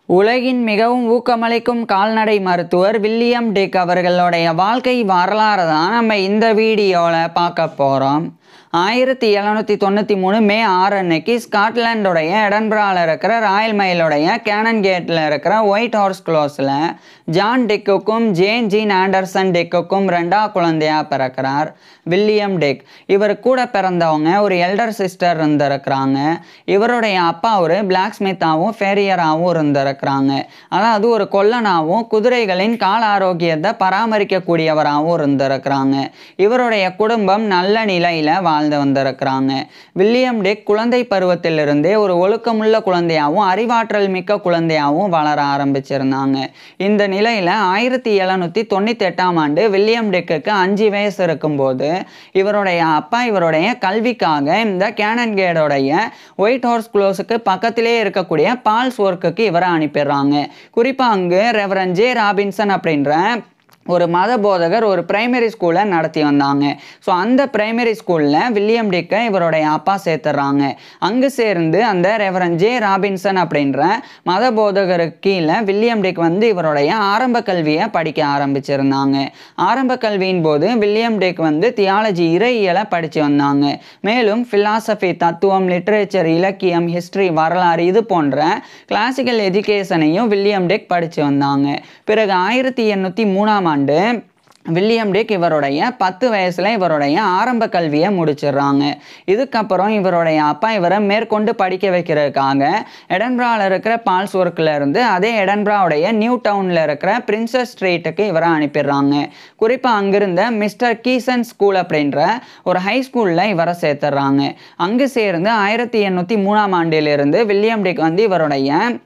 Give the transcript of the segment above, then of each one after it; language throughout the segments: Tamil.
உலகின் மிகவும் ஊக்கமளிக்கும் கால்நடை மருத்துவர் வில்லியம் டிக் அவர்களுடைய வாழ்க்கை வரலாறு தான் நம்ம இந்த வீடியோவில் பார்க்க போகிறோம். 1793 மே 6 அன்னைக்கு ஸ்காட்லாண்டுடைய எடன்பராவில் இருக்கிற ராயல் மைலுடைய கேனன் கேட்டில் இருக்கிற ஒயிட் ஹார்ஸ் க்ளோஸில் ஜான் டிக்குக்கும் ஜேன் ஜீன் ஆண்டர்சன் டிக்குக்கும் 2ஆம் குழந்தையாக பிறக்கிறார் வில்லியம் டிக். இவர் கூட பிறந்தவங்க ஒரு எல்டர் சிஸ்டர் இருந்திருக்கிறாங்க. இவருடைய அப்பா ஒரு பிளாக் ஸ்மித்தாகவும் ஃபேரியராகவும் இருந்திருக்கிறாங்க. அதாவது ஒரு கொல்லனாகவும் குதிரைகளின் கால் ஆரோக்கியத்தை பராமரிக்கக்கூடியவராகவும் இருந்திருக்கிறாங்க. இவருடைய குடும்பம் நல்ல நிலையில் வாழ்ந்து வந்திருக்கிறாங்க. வில்லியம் டிக் குழந்தை பருவத்திலிருந்தே ஒரு ஒழுக்கமுள்ள குழந்தையாகவும் அறிவாற்றல் மிக்க குழந்தையாகவும் வளர ஆரம்பிச்சிருந்தாங்க. இந்த நிலையில் 1798ஆம் ஆண்டு வில்லியம் டிக்குக்கு 5 வயசு இருக்கும்போது இவருடைய அப்பா இவருடைய கல்விக்காக இந்த கேனன் கேட்டோடைய ஒயிட் ஹார்ஸ் க்ளோஸுக்கு பக்கத்திலே இருக்கக்கூடிய பால்ஸ் ஒர்க்குக்கு இவரை அனுப்பிடுறாங்க. குறிப்பாக அங்கு ரெவரண்ட் ஜே ராபின்சன் அப்படின்ற ஒரு மத போதகர் ஒரு பிரைமரி ஸ்கூலை நடத்தி வந்தாங்க. ஸோ அந்த பிரைமரி ஸ்கூலில் வில்லியம் டிக்கை இவருடைய அப்பா சேர்த்துறாங்க. அங்கு சேர்ந்து அந்த ரெவரண்ட் ஜே ராபின்சன் அப்படின்ற மத போதகருக்கு கீழே வில்லியம் டிக் இவருடைய ஆரம்ப கல்வியை படிக்க ஆரம்பிச்சிருந்தாங்க. ஆரம்ப கல்வியின் போது வில்லியம் டிக் தியாலஜி இறையியலை படித்து வந்தாங்க. மேலும் ஃபிலாசபி தத்துவம் லிட்ரேச்சர் இலக்கியம் ஹிஸ்ட்ரி வரலாறு இது போன்ற கிளாசிக்கல் எஜுகேஷனையும் வில்லியம் டிக் படித்து வந்தாங்க. பிறகு 1803ஆம் ஆண்டு வில்லியம் டிக் இவருடைய 10 வயசுல இவருடைய ஆரம்ப கல்வியை முடிச்சிடுறாங்க. இதுக்கப்புறம் இவருடைய அப்பா இவரை மேற்கொண்டு படிக்க வைக்கிறதுக்காக எடன்பராவில் இருக்கிற பால்ஸ் ஒர்க்கில் இருந்து அதே எடன்பராவுடைய நியூ டவுனில் இருக்கிற பிரின்சஸ் ஸ்ட்ரீட்டுக்கு இவரை அனுப்பிடுறாங்க. குறிப்பாக அங்கிருந்த மிஸ்டர் கீசன் ஸ்கூல் அப்படின்ற ஒரு ஹை ஸ்கூலில் இவரை சேர்த்துடுறாங்க. அங்கு சேர்ந்து 1803ஆம் ஆண்டிலிருந்து வில்லியம் டிக் இவருடைய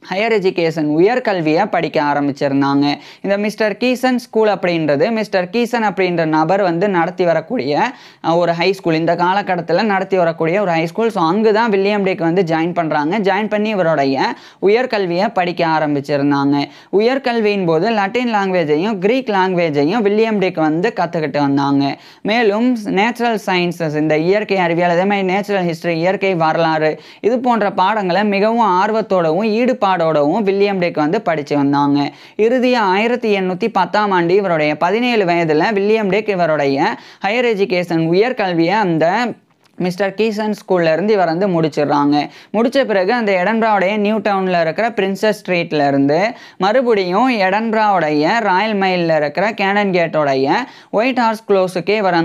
ஹையர் எஜுகேஷன் உயர்கல்வியை படிக்க ஆரம்பிச்சிருந்தாங்க. இந்த மிஸ்டர் கீசன் ஸ்கூல் அப்படின்றது மிஸ்டர் கீசன் அப்படின்ற நபர் நடத்தி வரக்கூடிய ஒரு ஹை ஸ்கூல், இந்த காலகட்டத்தில் நடத்தி வரக்கூடிய ஒரு ஹை ஸ்கூல். ஸோ அங்கு தான் வில்லியம் டிக் ஜாயின் பண்ணுறாங்க. ஜாயின் பண்ணி இவருடைய உயர்கல்வியை படிக்க ஆரம்பிச்சிருந்தாங்க. உயர்கல்வியின் போது லட்டின் லாங்குவேஜையும் கிரீக் லாங்குவேஜையும் வில்லியம் டிக் கற்றுக்கிட்டு வந்தாங்க. மேலும் நேச்சுரல் சயின்சஸ், இந்த இயற்கை அறிவியல், அதே மாதிரி நேச்சுரல் ஹிஸ்ட்ரி இயற்கை வரலாறு இது போன்ற பாடங்களை மிகவும் ஆர்வத்தோடவும் ஈடுபாடோடவும் வில்லியம் டிக் படிச்சு வந்தாங்க. இறுதியாக 1810ஆம் ஆண்டு இவருடைய 17 வயதில் வில்லியம் டிக் இவருடைய ஹையர் எஜுகேஷன் உயர்கல்வியை அந்த மிஸ்டர் கீசன் ஸ்கூல்ல இருந்து இவர் முடிச்சிடுறாங்க. முடிச்ச பிறகு அந்த எடன்பராவுடைய நியூ டவுனில் இருக்கிற பிரின்சஸ் ஸ்ட்ரீட்ல இருந்து மறுபடியும் எடன்பராவுடைய ராயல் மைலில் இருக்கிற கேனன் கேட்டோடைய ஒயிட் ஹார்ஸ் க்ளோஸுக்கே இவர்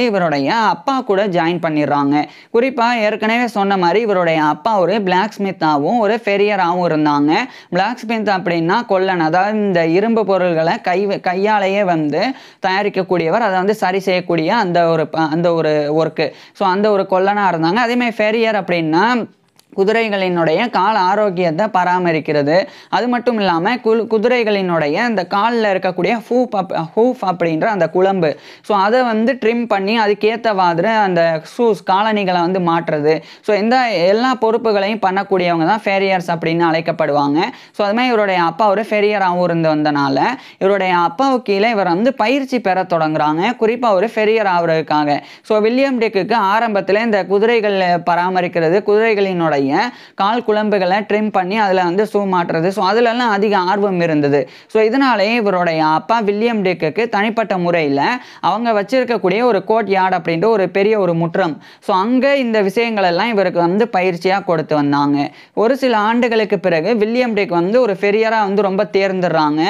இவருடைய அப்பா கூட ஜாயின் பண்ணிடுறாங்க. குறிப்பாக ஏற்கனவே சொன்ன மாதிரி இவருடைய அப்பா ஒரு பிளாக் ஸ்மித்தாகவும் ஒரு ஃபெரியராகவும் இருந்தாங்க. பிளாக் ஸ்மித் அப்படின்னா கொல்லன், அதாவது இந்த இரும்பு பொருள்களை கையாலேயே தயாரிக்கக்கூடியவர், அதை சரி செய்யக்கூடிய அந்த ஒரு ஒர்க்கு. ஸோ அந்த ஒரு கொல்லனா இருந்தாங்க. அதே மாதிரி ஃபெரியர் அப்படின்னா குதிரைகளினுடைய கால் ஆரோக்கியத்தை பராமரிக்கிறது. அது மட்டும் இல்லாமல் குதிரைகளினுடைய அந்த காலில் இருக்கக்கூடிய ஹூஃப் அப்படின்ற அந்த குழம்பு, ஸோ அதை ட்ரிம் பண்ணி அதுக்கேற்ற மாதிரி அந்த ஷூஸ் காலணிகளை மாற்றுறது. ஸோ இந்த எல்லா பொறுப்புகளையும் பண்ணக்கூடியவங்க தான் ஃபெரியர்ஸ் அப்படின்னு அழைக்கப்படுவாங்க. ஸோ அது மாதிரி இவருடைய அப்பா ஒரு ஃபெரியராகவும் இருந்து வந்தனால இவருடைய அப்பாவுக்கு கீழே இவர் பயிற்சி பெற தொடங்குறாங்க, குறிப்பாக ஒரு ஃபெரியர் ஆகுறதுக்காக. ஸோ வில்லியம் டிக்குக்கு ஆரம்பத்தில் இந்த குதிரைகள் பராமரிக்கிறது, குதிரைகளினுடைய கால் குழம்புகளை ட்ரிம் பண்ணி அதில் ஷூ மாட்டுறது, ஸோ அதிலெல்லாம் அதிக ஆர்வம் இருந்தது. ஸோ இதனாலேயே இவருடைய அப்பா வில்லியம் டிக்குக்கு தனிப்பட்ட முறையில் அவங்க வச்சிருக்கக்கூடிய ஒரு கோர்ட் யார்டு அப்படின்ற ஒரு பெரிய ஒரு முற்றம், ஸோ அங்கே இந்த விஷயங்கள் எல்லாம் இவருக்கு பயிற்சியாக கொடுத்து வந்தாங்க. ஒரு சில ஆண்டுகளுக்கு பிறகு வில்லியம் டிக் ஒரு ஃபெரியராக ரொம்ப தேர்ந்துடுறாங்க.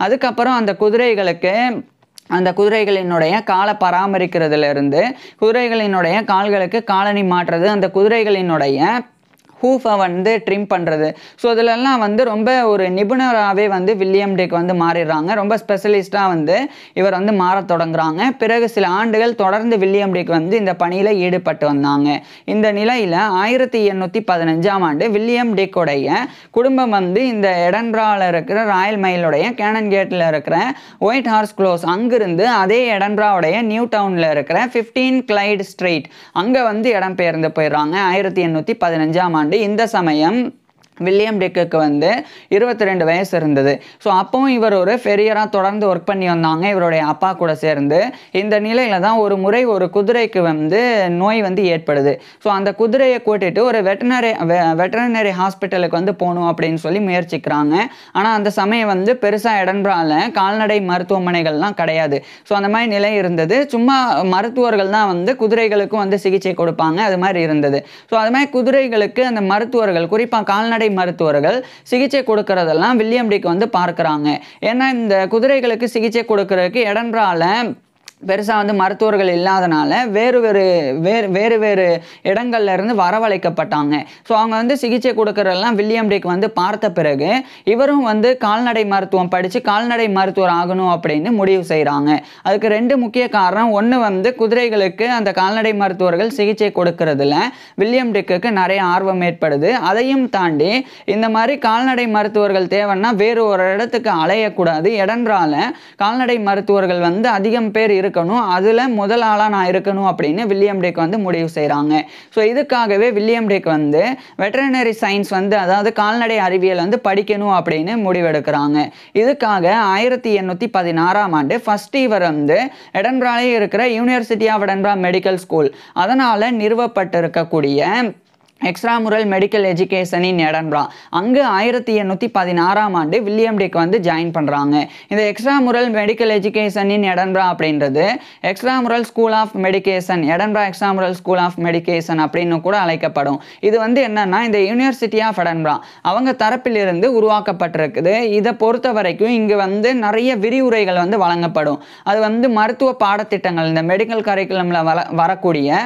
அதுக்கப்புறம் அந்த குதிரைகளினுடைய காலை பராமரிக்கிறதுல இருந்து குதிரைகளினுடைய கால்களுக்கு காலணி மாற்றுறது, அந்த குதிரைகளினுடைய ஹூஃபை ட்ரிம் பண்ணுறது, ஸோ இதிலெல்லாம் ரொம்ப ஒரு நிபுணராகவே வில்லியம் டிக் மாறிடுறாங்க. ரொம்ப ஸ்பெஷலிஸ்டாக இவர் மாற தொடங்குறாங்க. பிறகு சில ஆண்டுகள் தொடர்ந்து வில்லியம் டிக் இந்த பணியில் ஈடுபட்டு வந்தாங்க. இந்த நிலையில் 1815ஆம் ஆண்டு வில்லியம் டிக்கோடைய குடும்பம் இந்த எடன்பராவில் இருக்கிற ராயல் மைலுடைய கேனன் கேட்டில் இருக்கிற ஒயிட் ஹார்ஸ் க்ளோஸ் அங்கிருந்து அதே எடன்பராவுடைய நியூ டவுனில் இருக்கிற 15 கிளைட் ஸ்ட்ரீட் அங்கே இடம்பெயர்ந்து போயிடுறாங்க 1815ஆம் ஆண்டு. இந்த சமயம் வில்லியம் டிக்குக்கு வந்து 22 வயசு இருந்தது. ஸோ அப்பவும் இவர் ஒரு ஃபெரியராக தொடர்ந்து ஒர்க் பண்ணி வந்தாங்க இவருடைய அப்பா கூட சேர்ந்து. இந்த நிலையில தான் ஒரு முறை ஒரு குதிரைக்கு வந்து நோய் வந்து ஏற்படுது. ஸோ அந்த குதிரையை கூட்டிட்டு ஒரு வெட்டரினரி ஹாஸ்பிட்டலுக்கு வந்து போகணும் அப்படின்னு சொல்லி முயற்சிக்கிறாங்க. ஆனால் அந்த சமயம் வந்து பெருசாக எடன்பரால கால்நடை மருத்துவமனைகள்லாம் கிடையாது. ஸோ அந்த மாதிரி நிலை இருந்தது. சும்மா மருத்துவர்கள் தான் வந்து குதிரைகளுக்கும் வந்து சிகிச்சை கொடுப்பாங்க, அது மாதிரி இருந்தது. ஸோ அது மாதிரி குதிரைகளுக்கு அந்த மருத்துவர்கள், குறிப்பாக கால்நடை மருத்துவர்கள் சிகிச்சை கொடுக்கறதெல்லாம் வில்லியம் டிக் வந்து பார்க்குறாங்க. ஏன்னா இந்த குதிரைகளுக்கு சிகிச்சை கொடுக்கறதுக்கு எடன்பரால பெருசாக வந்து மருத்துவர்கள் இல்லாதனால வேறு இடங்கள்ல இருந்து வரவழைக்கப்பட்டாங்க. ஸோ அவங்க வந்து சிகிச்சை கொடுக்கறதெல்லாம் வில்லியம் டிக் வந்து பார்த்த பிறகு இவரும் வந்து கால்நடை மருத்துவம் படித்து கால்நடை மருத்துவர் ஆகணும் அப்படின்னு முடிவு செய்கிறாங்க. அதுக்கு 2 முக்கிய காரணம். ஒன்று வந்து குதிரைகளுக்கு அந்த கால்நடை மருத்துவர்கள் சிகிச்சை கொடுக்கறதுல வில்லியம் டிக்குக்கு நிறைய ஆர்வம் ஏற்படுது. அதையும் தாண்டி இந்த மாதிரி கால்நடை மருத்துவர்கள் தேவைன்னா வேறு ஒரு இடத்துக்கு அலையக்கூடாது. எடன்பரால கால்நடை மருத்துவர்கள் வந்து அதிகம் பேர் இருக்கணும், அதுல முதல் ஆளா நான் இருக்கணும் அப்படின்னு வில்லியம் டிக் வந்து முடிவு செய்றாங்க. ஸோ இதுக்காகவே வில்லியம் டிக் வந்து வெட்டரினரி சயின்ஸ் வந்து அதாவது கால்நடை அறிவியல் வந்து படிக்கணும் அப்படின்னு முடிவெடுக்கிறாங்க. இதுக்காக 1816ஆம் ஆண்டு ஃபர்ஸ்ட் இவர் வந்து எடன்பராலே இருக்கிற university of Edinburgh medical school அதனால நிறுவப்பட்டிருக்கக்கூடிய எக்ஸ்ட்ராமுரல் மெடிக்கல் எஜுகேஷன் இன் எடன்பரா அங்கே 1816ஆம் ஆண்டு வில்லியம் டிக் வந்து ஜாயின் பண்ணுறாங்க. இந்த எக்ஸ்ட்ராமுரல் மெடிக்கல் எஜுகேஷன் இன் எடன்பரா அப்படின்றது extramural school of medication, Edinburgh extramural school of medication அப்படின்னு கூட அழைக்கப்படும். இது வந்து என்னன்னா இந்த யூனிவர்சிட்டி ஆஃப் எடன்பரா அவங்க தரப்பிலிருந்து உருவாக்கப்பட்டிருக்குது. இதை பொறுத்த வரைக்கும் இங்கே வந்து நிறைய விரிவுரைகள் வந்து வழங்கப்படும். அது வந்து மருத்துவ பாடத்திட்டங்கள், இந்த மெடிக்கல் கரிக்குலமில் வரக்கூடிய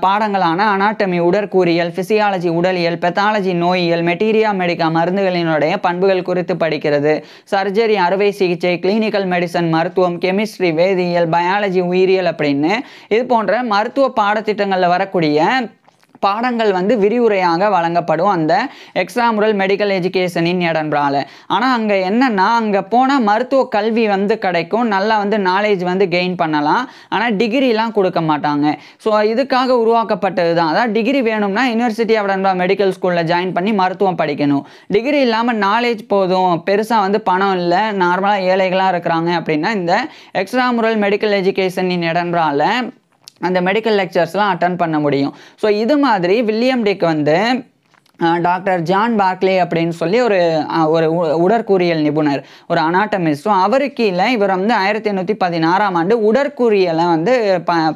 பாடங்களான அனாட்டமி உடற்கூறியல், பிசியாலஜி உடலியல், பெத்தாலஜி நோயியல், மெட்டீரியா மெடிக்கா மருந்துகளினுடைய பண்புகள் குறித்து படிக்கிறது, சர்ஜரி அறுவை சிகிச்சை, கிளினிக்கல் மெடிசன் மருத்துவம், கெமிஸ்ட்ரி வேதியியல், பயாலஜி உயிரியல் அப்படின்னு இது போன்ற மருத்துவ பாடத்திட்டங்களில் வரக்கூடிய பாடங்கள் வந்து விரிவுரையாக வழங்கப்படும் அந்த எக்ஸ்ட்ராமுரல் மெடிக்கல் எஜுகேஷன் இன் எடன்பரால. ஆனால் அங்கே என்னன்னா அங்கே போனால் மருத்துவ கல்வி வந்து கிடைக்கும், நல்லா வந்து நாலேஜ் வந்து கெயின் பண்ணலாம், ஆனால் டிகிரிலாம் கொடுக்க மாட்டாங்க. ஸோ இதுக்காக உருவாக்கப்பட்டது தான். அதாவது டிகிரி வேணும்னா யூனிவர்சிட்டி ஆஃப் எடன்பரா மெடிக்கல் ஸ்கூலில் ஜாயின் பண்ணி மருத்துவம் படிக்கணும். டிகிரி இல்லாமல் நாலேஜ் போதும், பெருசாக வந்து பணம் இல்லை, நார்மலாக ஏழைகளாக இருக்கிறாங்க அப்படின்னா இந்த எக்ஸ்ட்ராமுரல் மெடிக்கல் எஜுகேஷன் இன் எடன்பரால அந்த மெடிக்கல் லெக்சர்ஸ்லாம் அட்டன் பண்ண முடியும். ஸோ இது மாதிரி வில்லியம் டிக் வந்து டாக்டர் ஜான் பார்க்லே அப்படின்னு சொல்லி ஒரு உடற்கூறியல் நிபுணர், ஒரு அனாட்டமிஸ்டும், அவரு கீழே இவர் வந்து 1816ஆம் ஆண்டு உடற்கூறியலை வந்து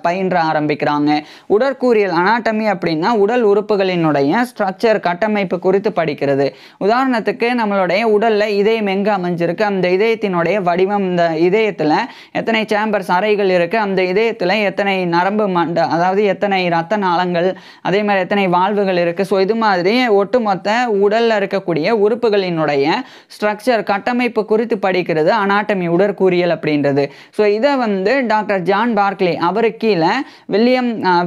பயின்ற ஆரம்பிக்கிறாங்க. உடற்கூறியல் அனாட்டமி அப்படின்னா உடல் உறுப்புகளினுடைய ஸ்ட்ரக்சர், கட்டமைப்பு குறித்து படிக்கிறது. உதாரணத்துக்கு நம்மளுடைய உடல்ல இதயம் எங்கே அமைஞ்சிருக்கு, அந்த இதயத்தினுடைய வடிவம், இந்த இதயத்தில் எத்தனை சேம்பர்ஸ் அறைகள் இருக்கு, அந்த இதயத்தில் எத்தனை நரம்பு அதாவது எத்தனை இரத்த நாளங்கள், அதே மாதிரி எத்தனை வால்வுகள் இருக்கு. ஸோ இது மாதிரி ஒட்டுமொத்த உடல்ல இருக்கக்கூடிய உறுப்புகளினுடைய ஸ்ட்ரக்சர், கட்டமைப்பு குறித்து படிக்கிறது அனாட்டமி உடற்கூறியல் அப்படின்றது. ஸோ இதை வந்து டாக்டர் ஜான் பார்க்லே அவரு கீழே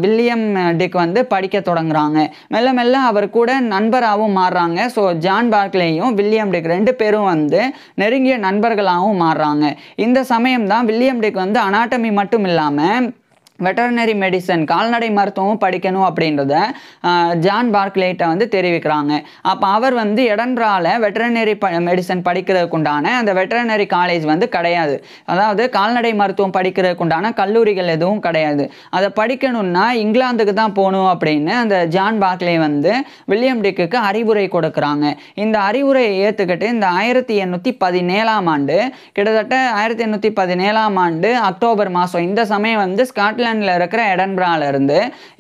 வில்லியம் டிக் வந்து படிக்க தொடங்குறாங்க. மெல்ல மெல்ல அவர் கூட நண்பராகவும் மாறுறாங்க. ஸோ ஜான் பார்க்லேயும் வில்லியம் டிக் 2 பேரும் வந்து நெருங்கிய நண்பர்களாகவும் மாறுறாங்க. இந்த சமயம் தான் வில்லியம் டிக் வந்து அனாட்டமி மட்டும் இல்லாமல் வெட்டரினரி மெடிசன், கால்நடை மருத்துவம் படிக்கணும் அப்படின்றத ஜான் பார்க்லேட்ட வந்து தெரிவிக்கிறாங்க. அப்போ அவர் வந்து எடன்பரால வெட்டரினரி மெடிசன் படிக்கிறதுக்குண்டான அந்த வெட்டரினரி காலேஜ் வந்து கிடையாது, அதாவது கால்நடை மருத்துவம் படிக்கிறதுக்குண்டான கல்லூரிகள் எதுவும் கிடையாது. அதை படிக்கணும்னா இங்கிலாந்துக்கு தான் போகணும் அப்படின்னு அந்த ஜான் பார்க்லே வந்து வில்லியம் டிக்குக்கு அறிவுரை கொடுக்குறாங்க. இந்த அறிவுரையை ஏற்றுக்கிட்டு இந்த 1817ஆம் ஆண்டு, கிட்டத்தட்ட 1817ஆம் ஆண்டு அக்டோபர் மாதம், இந்த சமயம் வந்து ஸ்காட்லாந்து இருக்கிற எடன்பரால இருந்து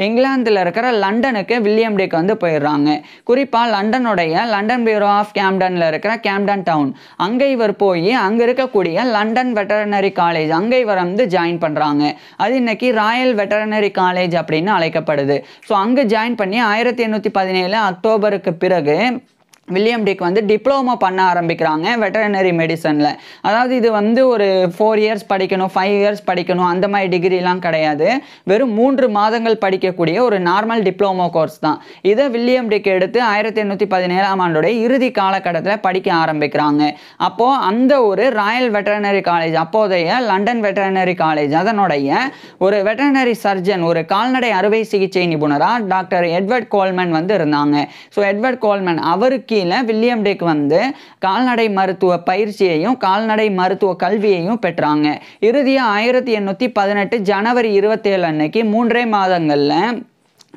இங்கிலாந்துல இருக்கிற லண்டனுக்கு வில்லியம் டிக் வந்து போயிடுறாங்க. குறிப்பா லண்டனுடைய லண்டன் பியூரோ ஆஃப் கேம்டன்ல இருக்கிற கேம்டன் டவுன், அங்க இவர் போய் அங்க இருக்கக்கூடிய லண்டன் வெட்டரினரி காலேஜ் அங்க இவர் வந்து ஜாயின் பண்றாங்க. அது இன்னைக்கு ராயல் வெட்டரினரி காலேஜ் அப்படின்னு அழைக்கப்படுது. ஸோ அங்க ஜாயின் பண்ணி 1817 அக்டோபருக்கு பிறகு வில்லியம் டிக் வந்து டிப்ளமோ பண்ண ஆரம்பிக்கிறாங்க வெட்டரினரி மெடிசனில். அதாவது இது வந்து ஒரு 4 இயர்ஸ் படிக்கணும், 5 இயர்ஸ் படிக்கணும், அந்த மாதிரி டிகிரிலாம் கிடையாது. வெறும் 3 மாதங்கள் படிக்கக்கூடிய ஒரு நார்மல் டிப்ளமோ கோர்ஸ் தான். இதை வில்லியம் டிக் எடுத்து 1817ஆம் ஆண்டுடைய இறுதி காலகட்டத்தில் படிக்க ஆரம்பிக்கிறாங்க. அப்போது அந்த ஒரு ராயல் வெட்டரினரி காலேஜ், அப்போதைய லண்டன் வெட்டரினரி காலேஜ், அதனுடைய ஒரு வெட்டரினரி சர்ஜன், ஒரு கால்நடை அறுவை சிகிச்சை நிபுணராக டாக்டர் எட்வர்ட் கோல்மன் வந்து இருந்தாங்க. ஸோ எட்வர்ட் கோல்மன் அவருக்கு கீழே வில்லியம் டெக் வந்து கால்நடை மருத்துவ பயிற்சியையும் கால்நடை மருத்துவ கல்வியையும் பெற்றாங்க. இறுதியாக 1818 ஜனவரி 27 அன்னைக்கு 3 மாதங்களில்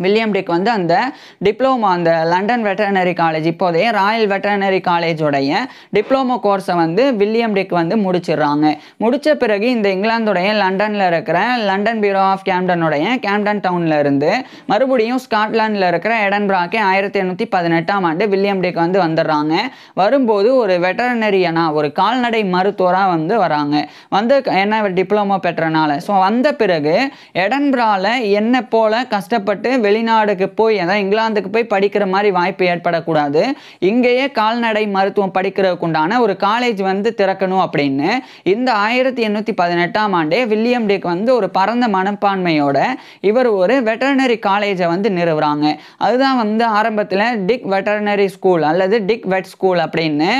வில்லியம் டெக் வந்து அந்த டிப்ளோமா அந்த லண்டன் வெட்டர்னரி காலேஜ் இப்போதைய ராயல் வெட்டர்னரி காலேஜோடைய டிப்ளமோ கோர்ஸை வந்து வில்லியம் டெக் வந்து முடிச்சிடுறாங்க. முடித்த பிறகு இந்த இங்கிலாந்துடைய லண்டனில் இருக்கிற லண்டன் பியூரோ ஆஃப் கேம்டனுடைய கேம்டன் டவுனில் இருந்து மறுபடியும் ஸ்காட்லாண்டில் இருக்கிற எடன்பராக்கு 1818ஆம் ஆண்டு வில்லியம் டெக் வந்து வந்துடுறாங்க. வரும்போது ஒரு வெட்டர்னரியனா ஒரு கால்நடை மருத்துவராக வந்து வராங்க. வந்து என்ன டிப்ளமோ பெற்றனால ஸோ வந்த பிறகு எடன்பராவில் என்ன போல கஷ்டப்பட்டு வெளிநாடுக்கு போய் அதாவது இங்கிலாந்துக்கு போய் படிக்கிற மாதிரி வாய்ப்பு ஏற்படக்கூடாது, இங்கேயே கால்நடை மருத்துவம் படிக்கிறதுக்கு உண்டான ஒரு காலேஜ் வந்து திறக்கணும் அப்படின்னு இந்த 1818ஆம் ஆண்டே வில்லியம் டெக் வந்து ஒரு பரந்த மனப்பான்மையோட இவர் ஒரு வெட்டர்னரி காலேஜை வந்து நிறுவுறாங்க. அதுதான் வந்து ஆரம்பத்தில் டிக் வெட்டர்னரி ஸ்கூல் அல்லது டிக் வெட் ஸ்கூல் அப்படின்னு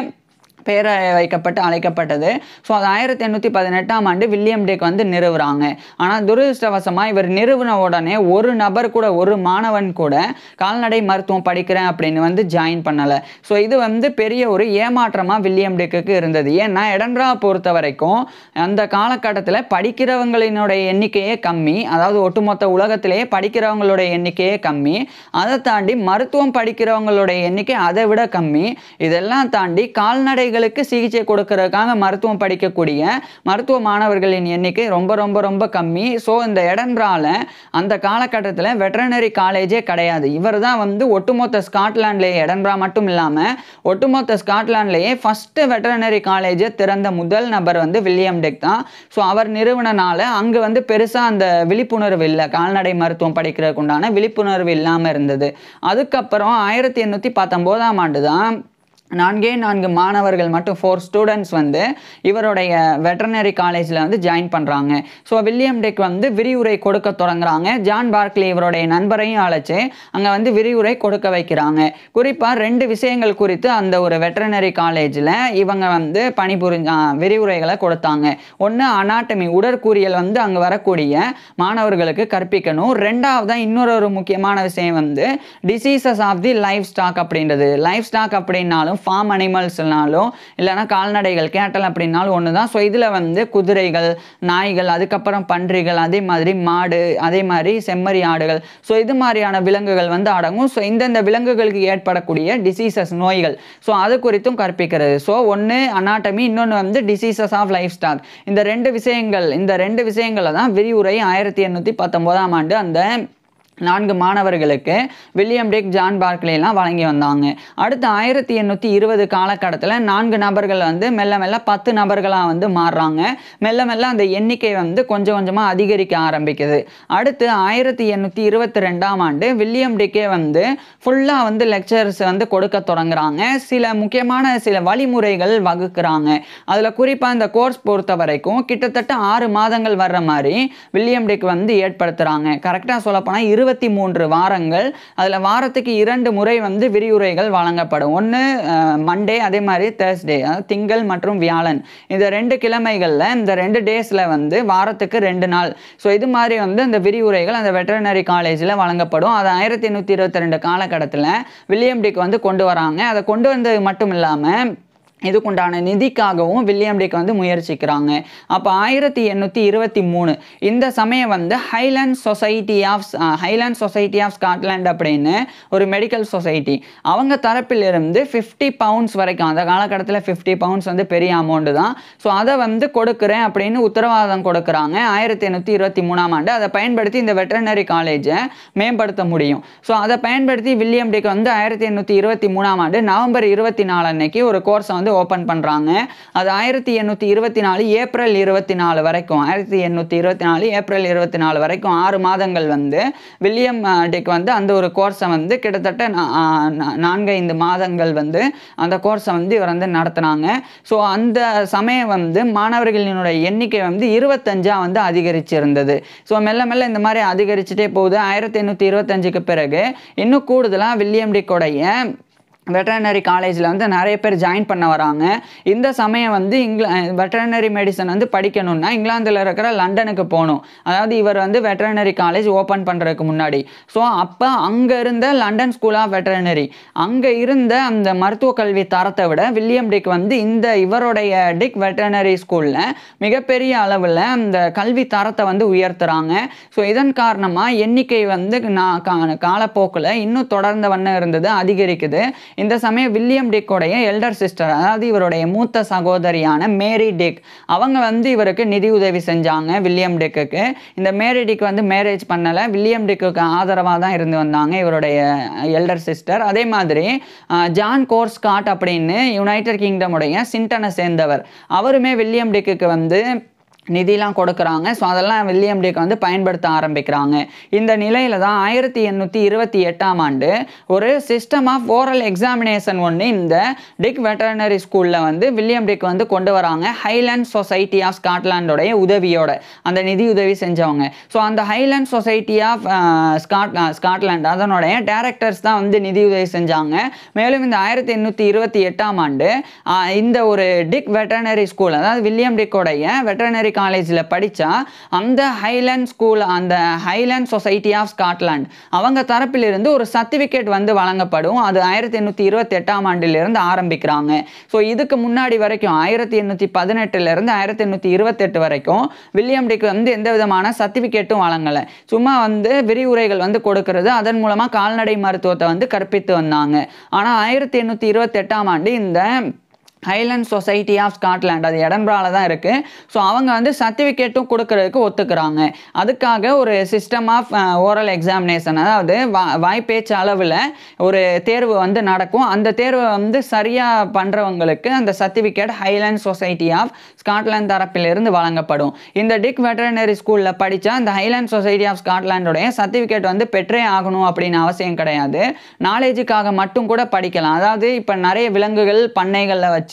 பேர் வைக்கப்பட்டு அழைக்கப்பட்டது. ஸோ அது 1818ஆம் ஆண்டு வில்லியம் டெக் வந்து நிறுவுறாங்க. ஆனால் துரதிருஷ்டவசமாக இவர் நிறுவன உடனே ஒரு நபர் கூட ஒரு மாணவன் கூட கால்நடை மருத்துவம் படிக்கிறேன் அப்படின்னு வந்து ஜாயின் பண்ணலை. ஸோ இது வந்து பெரிய ஒரு ஏமாற்றமாக வில்லியம் டெக்குக்கு இருந்தது. ஏன்னா எடன்பரா பொறுத்த வரைக்கும் அந்த காலகட்டத்தில் படிக்கிறவங்களினுடைய எண்ணிக்கையே கம்மி, அதாவது ஒட்டுமொத்த உலகத்திலேயே படிக்கிறவங்களுடைய எண்ணிக்கையே கம்மி. அதை தாண்டி மருத்துவம் படிக்கிறவங்களுடைய எண்ணிக்கை அதை விட கம்மி. இதெல்லாம் தாண்டி கால்நடை சிகிச்சை கொடுக்கறதுக்காக மருத்துவம் படிக்கக்கூடிய மருத்துவ மாணவர்களின் எண்ணிக்கை ரொம்ப ரொம்ப ரொம்ப கம்மி. ஸோ இந்த எடன்பரால அந்த காலகட்டத்தில் வெட்டர்னரி காலேஜே கிடையாது. இவர் தான் வந்து ஒட்டுமொத்த ஸ்காட்லாண்ட்லேயே எடன்பரா மட்டும் இல்லாமல் ஒட்டுமொத்த ஸ்காட்லாண்ட்லேயே ஃபர்ஸ்ட் வெட்டர்னரி காலேஜை திறந்த முதல் நபர் வந்து வில்லியம் டெக் தான். ஸோ அவர் நிறுவனனால அங்கே வந்து பெருசாக அந்த விழிப்புணர்வு இல்லை, கால்நடை மருத்துவம் படிக்கிறதுக்கு உண்டான விழிப்புணர்வு இல்லாமல் இருந்தது. அதுக்கப்புறம் 1819ஆம் ஆண்டு தான் 4 மாணவர்கள் மட்டும் 4 ஸ்டூடெண்ட்ஸ் வந்து இவருடைய வெட்டர்னரி காலேஜில் வந்து ஜாயின் பண்ணுறாங்க. ஸோ வில்லியம் டெக் வந்து விரிவுரை கொடுக்க தொடங்குறாங்க. ஜான் பார்க்லி இவருடைய நண்பரையும் அழைச்சி அங்கே வந்து விரிவுரை கொடுக்க வைக்கிறாங்க. குறிப்பாக 2 விஷயங்கள் குறித்து அந்த ஒரு வெட்டர்னரி காலேஜில் இவங்க வந்து விரிவுரைகளை கொடுத்தாங்க. ஒன்று அனாட்டமி உடற்கூறியல் வந்து அங்கே வரக்கூடிய மாணவர்களுக்கு கற்பிக்கணும். ரெண்டாவதாக இன்னொரு முக்கியமான விஷயம் வந்து diseases of the livestock அப்படின்றது. லைஃப் ஸ்டாக் அப்படின்னாலும் ஃபார்ம் அனிமல்ஸ்னாலும் இல்லைனா கால்நடைகள் கேட்டல் அப்படின்னாலும் ஒன்று தான். ஸோ இதில் வந்து குதிரைகள், நாய்கள், அதுக்கப்புறம் பன்றிகள், அதே மாதிரி மாடு, அதே மாதிரி செம்மறி ஆடுகள், ஸோ இது மாதிரியான விலங்குகள் வந்து அடங்கும். ஸோ இந்தந்த விலங்குகளுக்கு ஏற்படக்கூடிய டிசீசஸ் நோய்கள் ஸோ அது குறித்தும் கற்பிக்கிறது. ஸோ ஒன்று அனாட்டமி, இன்னொன்று வந்து டிசீசஸ் ஆஃப் லைஃப் ஸ்டாக். இந்த ரெண்டு விஷயங்களை தான் விரிவுரை 1819ஆம் ஆண்டு அந்த 4 மாணவர்களுக்கு வில்லியம் டெக், ஜான் பார்க்லிலாம் வழங்கி வந்தாங்க. அடுத்து 1820 காலகட்டத்தில் 4 நபர்கள் வந்து மெல்ல மெல்ல 10 நபர்களாக வந்து மாறுறாங்க. மெல்ல மெல்ல அந்த எண்ணிக்கை வந்து கொஞ்சம் கொஞ்சமாக அதிகரிக்க ஆரம்பிக்குது. அடுத்து 1822ஆம் ஆண்டு வில்லியம் டெக்கே வந்து ஃபுல்லாக வந்து லெக்சர்ஸ் வந்து கொடுக்க தொடங்குறாங்க. சில முக்கியமான வழிமுறைகள் வகுக்கிறாங்க. அதில் குறிப்பாக இந்த கோர்ஸ் பொறுத்த வரைக்கும் கிட்டத்தட்ட 6 மாதங்கள் வர்ற மாதிரி வில்லியம் டெக் வந்து ஏற்படுத்துகிறாங்க. கரெக்டாக சொல்லப்போனால் 23 வாரங்கள். அதில் வாரத்துக்கு 2 முறை வந்து விரிவுரைகள் வழங்கப்படும். ஒன்று மண்டே, அதே மாதிரி தேர்ஸ்டே, அதாவது திங்கள் மற்றும் வியாழன். இந்த 2 கிழமைகளில் இந்த 2 டேஸில் வந்து வாரத்துக்கு 2 நாள். ஸோ இது மாதிரி வந்து அந்த விரிவுரைகள் அந்த வெட்டர்னரி காலேஜில் வழங்கப்படும். அது 1822 காலகட்டத்தில் வில்லியம் டெக் வந்து கொண்டு வராங்க. அதை கொண்டு வந்தது மட்டும் இல்லாமல் இதுக்குண்டான நிதிக்காகவும் வில்லியம் டெக் வந்து முயற்சிக்கிறாங்க. அப்போ 1823 இந்த சமயம் வந்து ஹைலேண்ட் சொசைட்டி ஆஃப் ஸ்காட்லாண்ட் அப்படின்னு ஒரு மெடிக்கல் சொசைட்டி அவங்க தரப்பிலிருந்து 50 பவுண்ட்ஸ் வரைக்கும், அந்த காலகட்டத்தில் 50 பவுண்ட்ஸ் வந்து பெரிய அமௌண்ட்டு தான். ஸோ அதை வந்து கொடுக்குறேன் அப்படின்னு உத்தரவாதம் கொடுக்குறாங்க 1823ஆம் ஆண்டு. அதை பயன்படுத்தி இந்த வெட்டர்னரி காலேஜை மேம்படுத்த முடியும். ஸோ அதை பயன்படுத்தி வில்லியம் டெக் வந்து 1823ஆம் ஆண்டு நவம்பர் 24 அன்னைக்கு ஒரு கோர்ஸை வந்து ஓபன் பண்றாங்க. அது 1824 ஏப்ரல் 24 வரைக்கும் 1824 ஏப்ரல் 24 வரைக்கும் 6 மாதங்கள் வந்து வில்லியம் டெக் வந்து அந்த ஒரு கோர்ஸை வந்து கிட்டத்தட்ட 4-5 மாதங்கள் வந்து அந்த கோர்ஸை வந்து இவர் வந்து நடத்தினாங்க. ஸோ அந்த சமயம் வந்து மாணவர்களினுடைய எண்ணிக்கை வந்து 25 வந்து அதிகரிச்சிருந்தது. ஸோ மெல்ல மெல்ல இந்த மாதிரி அதிகரிச்சுட்டே போகுது. 1825க்கு பிறகு இன்னும் கூடுதலாக வில்லியம் டெக்கோடைய வெட்டர்னரி காலேஜில் வந்து நிறைய பேர் ஜாயின் பண்ண வராங்க. இந்த சமயம் வந்து வெட்டர்னரி மெடிசன் வந்து படிக்கணும்னா இங்கிலாந்தில் இருக்கிற லண்டனுக்கு போகணும். அதாவது இவர் வந்து வெட்டர்னரி காலேஜ் ஓப்பன் பண்ணுறதுக்கு முன்னாடி. ஸோ அப்போ அங்கே இருந்த லண்டன் ஸ்கூல் ஆஃப் வெட்டர்னரி அங்கே இருந்த அந்த மருத்துவ கல்வி தரத்தை விட வில்லியம் டிக் வந்து இவருடைய டிக் வெட்டர்னரி ஸ்கூலில் மிகப்பெரிய அளவில் அந்த கல்வி தரத்தை வந்து உயர்த்துறாங்க. ஸோ இதன் காரணமாக எண்ணிக்கை வந்து காலப்போக்கில் இன்னும் தொடர்ந்த வண்ணம் இருந்தது, அதிகரிக்குது. இந்த சமயம் வில்லியம் டிக்கோடைய எல்டர் சிஸ்டர், அதாவது இவருடைய மூத்த சகோதரியான மேரி டிக், அவங்க வந்து இவருக்கு நிதி உதவி செஞ்சாங்க வில்லியம் டிக்குக்கு. இந்த மேரி டிக் வந்து மேரேஜ் பண்ணலை, வில்லியம் டிக்குக்கு ஆதரவாக தான் இருந்து வந்தாங்க இவருடைய எல்டர் சிஸ்டர். அதே மாதிரி ஜான் கோர்ஸ்காட் அப்படின்னு யுனைடெட் கிங்டம் உடைய சிண்டனை சேர்ந்தவர், அவருமே வில்லியம் டிக்குக்கு வந்து நிதிலாம் கொடுக்குறாங்க. ஸோ அதெல்லாம் வில்லியம் டிக் வந்து பயன்படுத்த ஆரம்பிக்கிறாங்க. இந்த நிலையில் தான் 1828ஆம் ஆண்டு ஒரு சிஸ்டம் ஆஃப் ஓரல் எக்ஸாமினேஷன் ஒன்று இந்த டிக் வெட்டர்னரி ஸ்கூலில் வந்து வில்லியம் டிக் வந்து கொண்டு வராங்க. ஹைலேண்ட் சொசைட்டி ஆஃப் ஸ்காட்லாண்டோடைய உதவியோட, அந்த நிதி உதவி செஞ்சவங்க. ஸோ அந்த ஹைலேண்ட் சொசைட்டி ஆஃப் ஸ்காட்லாண்ட் அதனுடைய டைரக்டர்ஸ் தான் வந்து நிதி உதவி செஞ்சாங்க. மேலும் இந்த 1828ஆம் ஆண்டு இந்த ஒரு டிக் வெட்டர்னரி ஸ்கூல், அதாவது வில்லியம் டிக்கோடைய வெட்டர்னரி காலேஜில் படித்தா அந்த ஹைலேண்ட் சொசைட்டி ஆஃப் ஸ்காட்லாண்ட் அவங்க தரப்பிலிருந்து ஒரு சர்டிஃபிகேட் வந்து வழங்கப்படும். அது 1828ஆம் ஆண்டிலிருந்து ஆரம்பிக்கிறாங்க. ஸோ இதுக்கு முன்னாடி வரைக்கும் 1818 1828 வரைக்கும் வில்லியம் டிக் வந்து எந்த விதமான சர்டிஃபிகேட்டும் வழங்கலை. சும்மா வந்து விரிவுரைகள் வந்து கொடுக்கறது, அதன் மூலமாக கால்நடை மருத்துவத்தை வந்து கற்பித்து வந்தாங்க. ஆனால் 1828ஆம் ஆண்டு இந்த ஹைலேண்ட் சொசைட்டி ஆஃப் ஸ்காட்லாண்ட், அது எடன்பராவில் தான் இருக்குது. ஸோ அவங்க வந்து சர்டிஃபிகேட்டும் கொடுக்கறதுக்கு ஒத்துக்கிறாங்க. அதுக்காக ஒரு சிஸ்டம் ஆஃப் ஓரல் எக்ஸாமினேஷன், அதாவது வாய்ப்பேச்சு அளவில் ஒரு தேர்வு வந்து நடக்கும். அந்த தேர்வை வந்து சரியாக பண்ணுறவங்களுக்கு அந்த certificate Highland Society of Scotland தரப்பிலிருந்து வழங்கப்படும். இந்த டிக் வெட்டர்னரி ஸ்கூலில் படித்தா இந்த ஹைலேண்ட் சொசைட்டி ஆஃப் ஸ்காட்லாண்டோடைய சர்டிஃபிகேட் வந்து பெற்றே ஆகணும் அப்படின்னு அவசியம் கிடையாது. நாலேஜுக்காக மட்டும் கூட படிக்கலாம். அதாவது இப்போ நிறைய விலங்குகள் பண்ணைகளில் வச்சு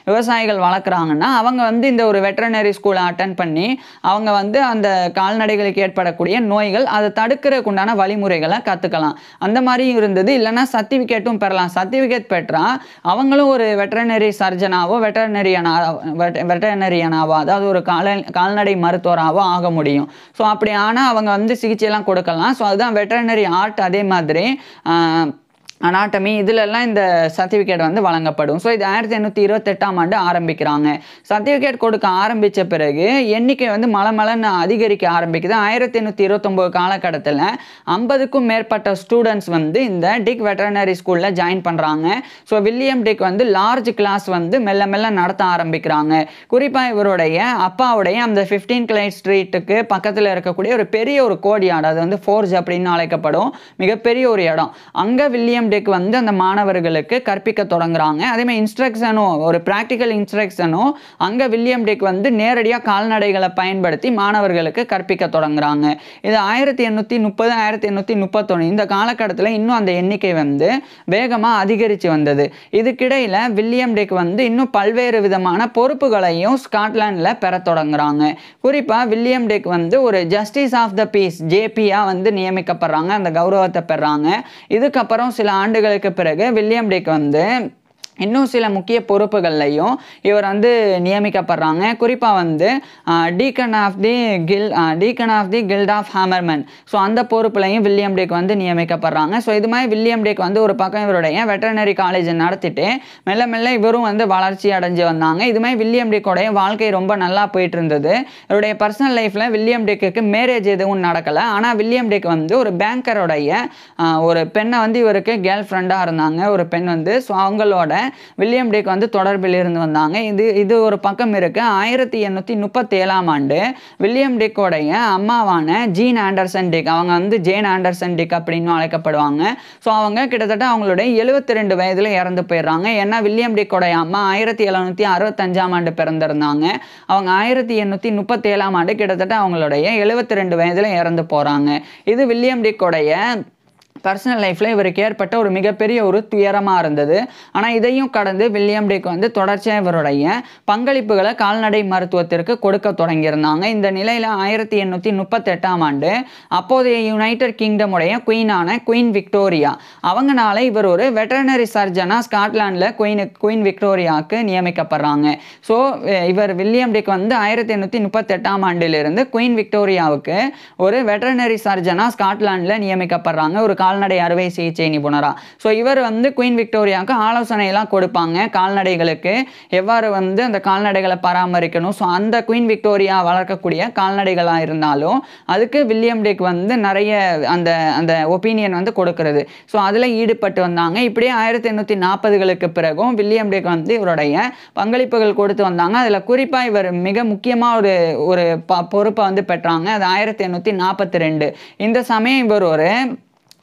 விவசாயிகள் வளர்க்குறாங்கன்னா அவங்க வந்து இந்த ஒரு வெட்டர்னரி ஸ்கூலை அட்டென்ட் பண்ணி அவங்க வந்து அந்த கால்நடைகளுக்கு ஏற்படக்கூடிய நோய்கள் அதை தடுக்கிறதுக்கு உண்டான வழிமுறைகளை கற்றுக்கலாம். அந்த மாதிரி இருந்தது. இல்லைன்னா சர்டிஃபிகேட்டும் பெறலாம். சர்டிஃபிகேட் பெற்றால் அவங்களும் ஒரு வெட்டர்னரி சர்ஜனாவோ வெட்டர்னரியனாவோ அதாவது ஒரு கால்நடை மருத்துவராகவோ ஆக முடியும். ஸோ அப்படி ஆனால் அவங்க வந்து சிகிச்சையெல்லாம் கொடுக்கலாம். ஸோ அதுதான் வெட்டர்னரி ஆர்ட். அதே மாதிரி அனாட்டமி இதிலெல்லாம் இந்த சர்டிஃபிகேட் வந்து வழங்கப்படும். ஸோ இது 1828ஆம் ஆண்டு ஆரம்பிக்கிறாங்க. சர்டிஃபிகேட் கொடுக்க ஆரம்பித்த பிறகு எண்ணிக்கை வந்து மலமலன்னு அதிகரிக்க ஆரம்பிக்குது. 1829 காலகட்டத்தில் 50க்கும் மேற்பட்ட ஸ்டூடெண்ட்ஸ் வந்து இந்த டிக் வெட்டர்னரி ஸ்கூலில் ஜாயின் பண்ணுறாங்க. ஸோ வில்லியம் டிக் வந்து லார்ஜ் கிளாஸ் வந்து மெல்ல மெல்ல நடத்த ஆரம்பிக்கிறாங்க. குறிப்பாக இவருடைய அப்பாவுடைய அந்த 15 கிளைட் ஸ்ட்ரீட்டுக்கு பக்கத்தில் இருக்கக்கூடிய ஒரு பெரிய ஒரு கோடியாடு, அது வந்து ஃபோர்ஜ் அப்படின்னு அழைக்கப்படும் மிகப்பெரிய ஒரு இடம். அங்கே வில்லியம் டிக் வந்து அந்த மாணவர்களுக்கு கற்பிக்க தொடங்குறாங்க. அதேமாதிரி இன்ஸ்ட்ரக்ஷனும், ஒரு ப்ராக்டிக்கல் இன்ஸ்ட்ரக்ஷனும் அங்கே வில்லியம் டிக் வந்து நேரடியாக கால்நடைகளை பயன்படுத்தி மாணவர்களுக்கு கற்பிக்க தொடங்குறாங்க. இது 1830 1831 இந்த காலகட்டத்தில் இன்னும் அந்த எண்ணிக்கை வந்து வேகமாக அதிகரித்து வந்தது. இதுக்கிடையில் வில்லியம் டிக் வந்து இன்னும் பல்வேறு விதமான பொறுப்புகளையும் ஸ்காட்லாண்டில் பெற தொடங்குறாங்க. குறிப்பாக வில்லியம் டிக் வந்து ஒரு ஜஸ்டிஸ் ஆஃப் த பீஸ் ஜேபியாக வந்து நியமிக்கப்படுறாங்க, அந்த கௌரவத்தை பெறாங்க. இதுக்கப்புறம் சில ஆண்டுகளுக்கு பிறகு வில்லியம் டிக் வந்து இன்னும் சில முக்கிய பொறுப்புகள்லையும் இவர் வந்து நியமிக்கப்படுறாங்க. குறிப்பாக வந்து deacon of the guild of hammermen, so அந்த பொறுப்புலையும் வில்லியம் டிக் வந்து நியமிக்கப்படுறாங்க. ஸோ இது மாதிரி வில்லியம் டிக் வந்து ஒரு பக்கம் இவருடைய வெட்டர்னரி காலேஜை நடத்திட்டு மெல்ல மெல்ல இவரும் வந்து வளர்ச்சி அடைஞ்சு வந்தாங்க. இது மாதிரி வில்லியம் டிக்கோடைய வாழ்க்கை ரொம்ப நல்லா போயிட்டு இருந்தது. இவருடைய பர்சனல் லைஃப்பில் வில்லியம் டிக்கு மேரேஜ் எதுவும் நடக்கலை. ஆனால் வில்லியம் டிக் வந்து ஒரு பேங்கருடைய ஒரு பெண்ணை வந்து இவருக்கு கேர்ள் ஃப்ரெண்டாக இருந்தாங்க, ஒரு பெண் வந்து. ஸோ அவங்களோட வில்லியம் டிக் வந்து தொடர்பில் இருந்து வந்தாங்க. இது ஒரு பக்கம் இருக்கு. 1837ஆம் ஆண்டு வில்லியம் டிக்கோடைய அம்மாவான ஜீன் ஆண்டர்சன் டிக், அவங்க வந்து ஜேன் ஆண்டர்சன் டிக் அப்படின்னு அழைக்கப்படுவாங்க. ஸோ அவங்க கிட்டத்தட்ட அவங்களுடைய 72 வயதில் இறந்து போயிடுறாங்க. ஏன்னா வில்லியம் டிக்கோடைய அம்மா 1765ஆம் ஆண்டு பிறந்திருந்தாங்க. அவங்க 1837ஆம் ஆண்டு கிட்டத்தட்ட அவங்களுடைய 72 வயதில் இறந்து போகிறாங்க. இது வில்லியம் டிக்கோடைய பர்சனல் லைஃப்பில் இவருக்கு ஏற்பட்ட ஒரு மிகப்பெரிய ஒரு துயரமாக இருந்தது. ஆனால் இதையும் கடந்து வில்லியம் டிக் வந்து தொடர்ச்சியாக இவருடைய பங்களிப்புகளை கால்நடை மருத்துவத்திற்கு கொடுக்க தொடங்கியிருந்தாங்க. இந்த நிலையில் 1838ஆம் ஆண்டு அப்போதைய யுனைடெட் கிங்டம் உடைய குயினான குயின் விக்டோரியா அவங்கனால இவர் ஒரு வெட்டர்னரி சர்ஜனாக ஸ்காட்லாண்டில் குயின் விக்டோரியாவுக்கு நியமிக்கப்படுறாங்க. ஸோ இவர் வில்லியம் டிக் வந்து 1838ஆம் ஆண்டிலிருந்து குயின் விக்டோரியாவுக்கு ஒரு வெட்டர்னரி சர்ஜனாக ஸ்காட்லாண்டில் நியமிக்கப்படுறாங்க, ஒரு கால்நடை அறுவை சிகிச்சை நிபுணரா. ஸோ இவர் வந்து குயின் விக்டோரியாவுக்கு ஆலோசனையெல்லாம் கொடுப்பாங்க, கால்நடைகளுக்கு எவ்வாறு வந்து அந்த கால்நடைகளை பராமரிக்கணும். ஸோ அந்த குயின் விக்டோரியா வளர்க்கக்கூடிய கால்நடைகளாக இருந்தாலும் அதுக்கு வில்லியம் டிக் வந்து நிறைய அந்த அந்த ஒப்பீனியன் வந்து கொடுக்கறது. ஸோ அதில் ஈடுபட்டு வந்தாங்க. இப்படியே 1840களுக்கு பிறகும் வில்லியம் டிக் வந்து இவருடைய பங்களிப்புகள் கொடுத்து வந்தாங்க. அதில் குறிப்பாக இவர் மிக முக்கியமாக ஒரு பொறுப்பை வந்து பெற்றாங்க. அது 1842. இந்த சமயம் இவர் ஒரு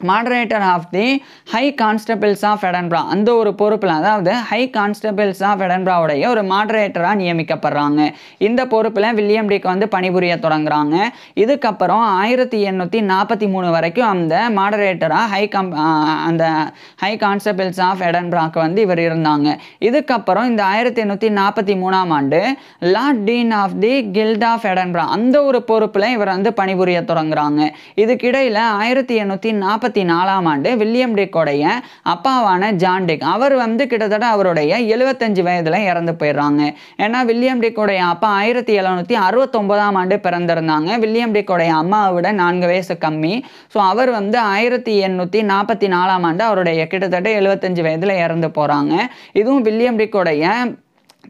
moderator of the high constables of Edinburgh, அந்த ஒரு பொறுப்பில், அதாவது ஹை கான்ஸ்டபிள்ஸ் ஆஃப் எடன்பராவுடைய ஒரு மாடரேட்டராக நியமிக்கப்படுறாங்க. இந்த பொறுப்பில் வில்லியம் டிக் வந்து பணிபுரிய தொடங்குறாங்க. இதுக்கப்புறம் 1843 வரைக்கும் அந்த மாடரேட்டராக அந்த ஹை கான்ஸ்டபிள்ஸ் ஆஃப் எடன்பராக்கு வந்து இவர் இருந்தாங்க. இதுக்கப்புறம் இந்த 1843ஆம் ஆண்டு lord dean of the guild of Edinburgh, அந்த ஒரு பொறுப்பில் இவர் வந்து பணிபுரிய தொடங்குறாங்க. இதுக்கிடையில் 1844ஆம் ஆண்டு வில்லியம் டிக்கோடைய அப்பாவான ஜான் டிக் அவர் வந்து கிட்டத்தட்ட அவருடைய 75 வயதுல இறந்து போயிடுறாங்க. ஏன்னா வில்லியம் டிக்கோடைய அப்பா 1769ஆம் ஆண்டு பிறந்திருந்தாங்க. வில்லியம் டிக்கோடைய அம்மாவை விட 4 வயசு கம்மி. ஸோ அவர் வந்து 1844ஆம் ஆண்டு அவருடைய கிட்டத்தட்ட 75 வயதுல இறந்து போறாங்க. இதுவும் வில்லியம் டிக்கோடைய